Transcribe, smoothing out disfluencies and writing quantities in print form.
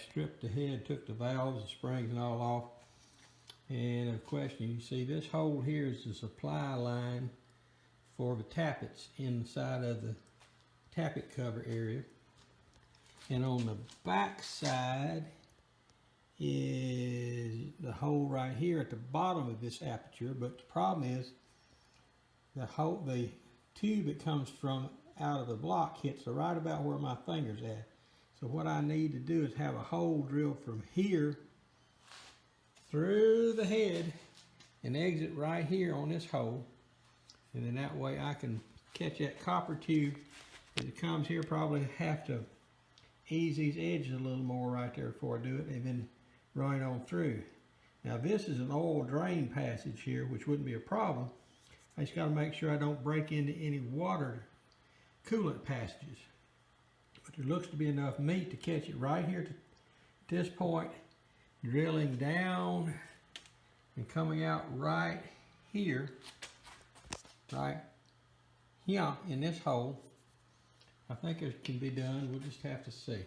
stripped the head, took the valves and springs and all off. And a question, you see this hole here is the supply line for the tappets inside of the tappet cover area. And on the back side is the hole right here at the bottom of this aperture, but the problem is the tube that comes from out of the block hits right about where my finger's at. So what I need to do is have a hole drilled from here through the head and exit right here on this hole, and then that way I can catch that copper tube as it comes here. Probably have to ease these edges a little more right there before I do it, and then run on through. Now this is an oil drain passage here, which wouldn't be a problem. I just got to make sure I don't break into any water coolant passages. But there looks to be enough meat to catch it right here to this point, drilling down and coming out right here, right here in this hole. I think it can be done. We'll just have to see.